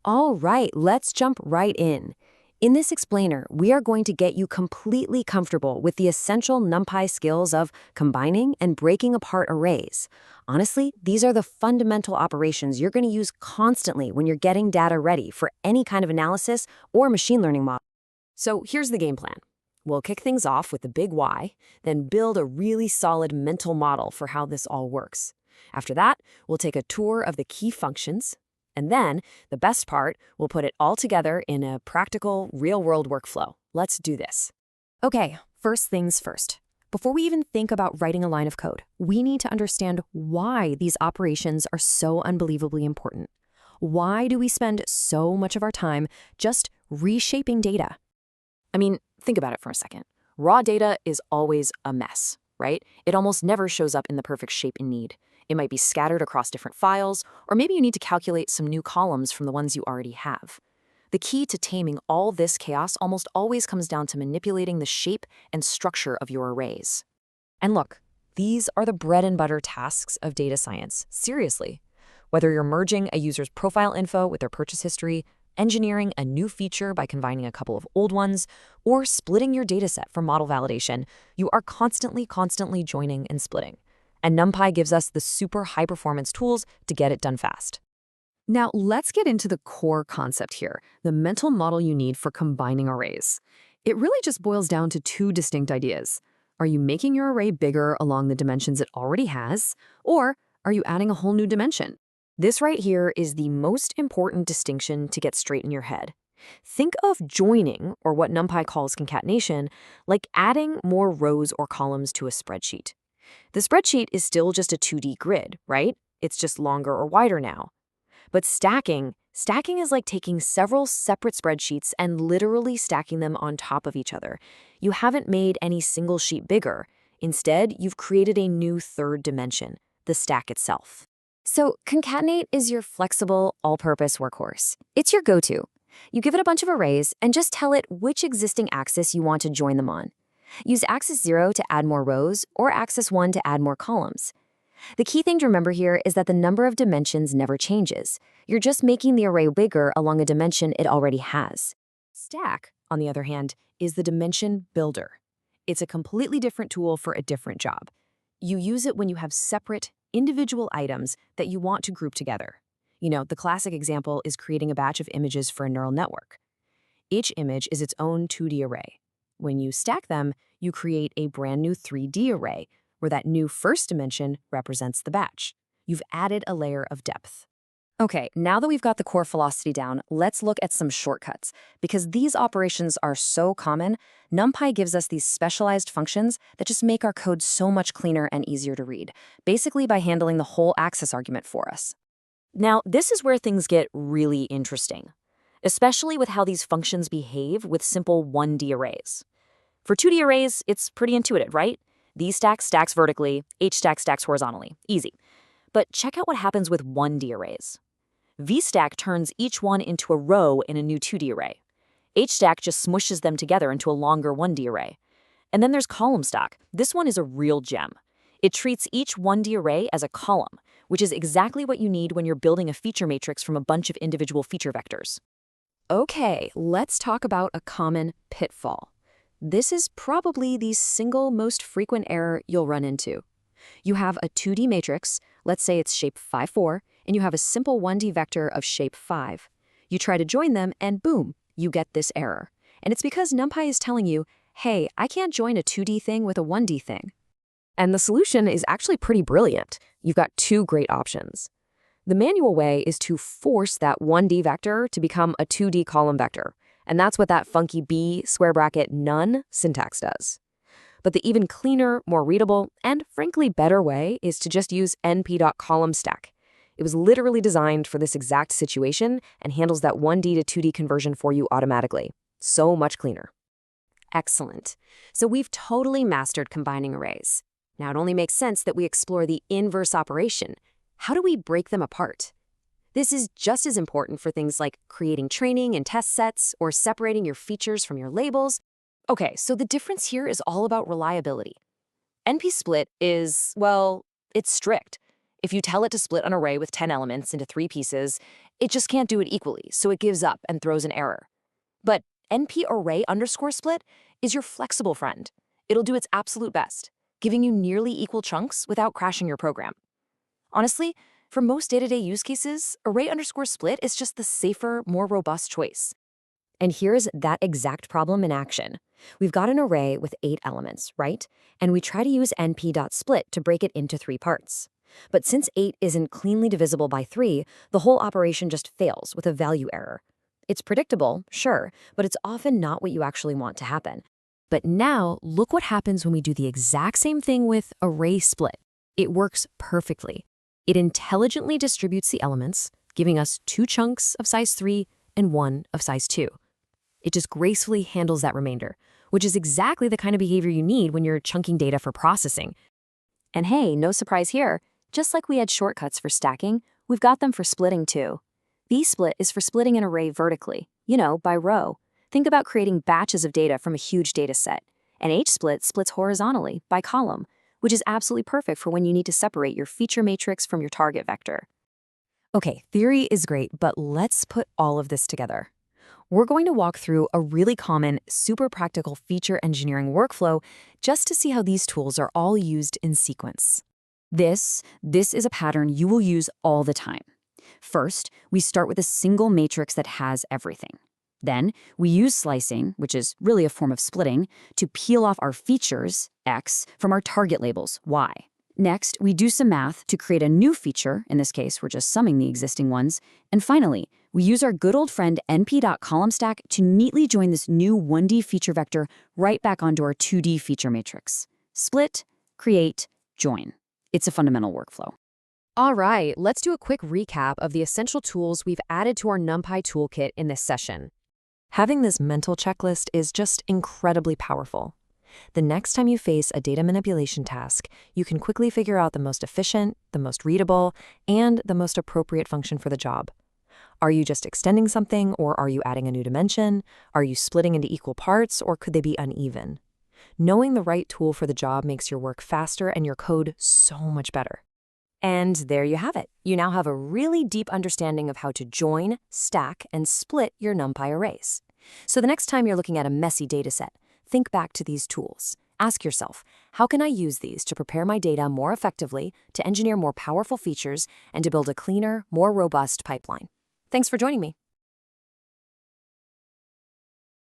All right, let's jump right in. In this explainer, we are going to get you completely comfortable with the essential NumPy skills of combining and breaking apart arrays. Honestly, these are the fundamental operations you're going to use constantly when you're getting data ready for any kind of analysis or machine learning model. So here's the game plan. We'll kick things off with the big why, then build a really solid mental model for how this all works. After that, we'll take a tour of the key functions, and then, the best part, we'll put it all together in a practical, real-world workflow. Let's do this. Okay, first things first. Before we even think about writing a line of code, we need to understand why these operations are so unbelievably important. Why do we spend so much of our time just reshaping data? I mean, think about it for a second. Raw data is always a mess, right? It almost never shows up in the perfect shape in need. It might be scattered across different files, or maybe you need to calculate some new columns from the ones you already have. The key to taming all this chaos almost always comes down to manipulating the shape and structure of your arrays. And look, these are the bread and butter tasks of data science, seriously. Whether you're merging a user's profile info with their purchase history, engineering a new feature by combining a couple of old ones, or splitting your dataset for model validation, you are constantly joining and splitting. And NumPy gives us the super high-performance tools to get it done fast. Now, let's get into the core concept here, the mental model you need for combining arrays. It really just boils down to two distinct ideas. Are you making your array bigger along the dimensions it already has, or are you adding a whole new dimension? This right here is the most important distinction to get straight in your head. Think of joining, or what NumPy calls concatenation, like adding more rows or columns to a spreadsheet. The spreadsheet is still just a 2D grid, right? It's just longer or wider now. But stacking is like taking several separate spreadsheets and literally stacking them on top of each other. You haven't made any single sheet bigger. Instead, you've created a new third dimension, the stack itself. So concatenate is your flexible, all-purpose workhorse. It's your go-to. You give it a bunch of arrays and just tell it which existing axis you want to join them on. Use axis 0 to add more rows or axis 1 to add more columns. The key thing to remember here is that the number of dimensions never changes. You're just making the array bigger along a dimension it already has. Stack, on the other hand, is the dimension builder. It's a completely different tool for a different job. You use it when you have separate, individual items that you want to group together. You know, the classic example is creating a batch of images for a neural network. Each image is its own 2D array. When you stack them, you create a brand new 3D array, where that new first dimension represents the batch. You've added a layer of depth. Okay, now that we've got the core philosophy down, let's look at some shortcuts. Because these operations are so common, NumPy gives us these specialized functions that just make our code so much cleaner and easier to read, basically by handling the whole axis argument for us. Now, this is where things get really interesting, especially with how these functions behave with simple 1D arrays. For 2D arrays, it's pretty intuitive, right? Vstack stacks vertically, hstack stacks horizontally. Easy. But check out what happens with 1D arrays. Vstack turns each one into a row in a new 2D array. Hstack just smushes them together into a longer 1D array. And then there's column stack. This one is a real gem. It treats each 1D array as a column, which is exactly what you need when you're building a feature matrix from a bunch of individual feature vectors. Okay, let's talk about a common pitfall. This is probably the single most frequent error you'll run into. You have a 2D matrix, let's say it's shape 5,4, and you have a simple 1D vector of shape 5. You try to join them, and boom, you get this error. And it's because NumPy is telling you, hey, I can't join a 2D thing with a 1D thing. And the solution is actually pretty brilliant. You've got two great options. The manual way is to force that 1D vector to become a 2D column vector. And that's what that funky b square bracket none syntax does. But the even cleaner, more readable, and frankly better way is to just use np.columnStack. It was literally designed for this exact situation and handles that 1D to 2D conversion for you automatically. So much cleaner. Excellent. So we've totally mastered combining arrays. Now it only makes sense that we explore the inverse operation. How do we break them apart? This is just as important for things like creating training and test sets or separating your features from your labels. Okay, so the difference here is all about reliability. NP-split is, well, it's strict. If you tell it to split an array with 10 elements into 3 pieces, It just can't do it equally, so it gives up and throws an error. But np_array_split is your flexible friend. It'll do its absolute best, giving you nearly equal chunks without crashing your program. Honestly, for most day-to-day use cases, array_split is just the safer, more robust choice. And here's that exact problem in action. We've got an array with 8 elements, right? And we try to use np.split to break it into 3 parts. But since 8 isn't cleanly divisible by 3, the whole operation just fails with a value error. It's predictable, sure, but it's often not what you actually want to happen. But now, look what happens when we do the exact same thing with array split. It works perfectly. It intelligently distributes the elements, giving us 2 chunks of size 3 and 1 of size 2. It just gracefully handles that remainder, which is exactly the kind of behavior you need when you're chunking data for processing. And hey, no surprise here, just like we had shortcuts for stacking, we've got them for splitting too. vsplit is for splitting an array vertically, by row. Think about creating batches of data from a huge data set. And hsplit splits horizontally, by column, which is absolutely perfect for when you need to separate your feature matrix from your target vector. Okay, theory is great, but let's put all of this together. We're going to walk through a really common, super practical feature engineering workflow just to see how these tools are all used in sequence. This is a pattern you will use all the time. First, we start with a single matrix that has everything. Then, we use slicing, which is really a form of splitting, to peel off our features, X, from our target labels, Y. Next, we do some math to create a new feature. In this case, we're just summing the existing ones. And finally, we use our good old friend np.columnStack to neatly join this new 1D feature vector right back onto our 2D feature matrix. Split, create, join. It's a fundamental workflow. All right, let's do a quick recap of the essential tools we've added to our NumPy toolkit in this session. Having this mental checklist is just incredibly powerful. The next time you face a data manipulation task, you can quickly figure out the most efficient, the most readable, and the most appropriate function for the job. Are you just extending something, or are you adding a new dimension? Are you splitting into equal parts, or could they be uneven? Knowing the right tool for the job makes your work faster and your code so much better. And there you have it. You now have a really deep understanding of how to join, stack, and split your NumPy arrays. So the next time you're looking at a messy dataset, think back to these tools. Ask yourself, how can I use these to prepare my data more effectively, to engineer more powerful features, and to build a cleaner, more robust pipeline? Thanks for joining me.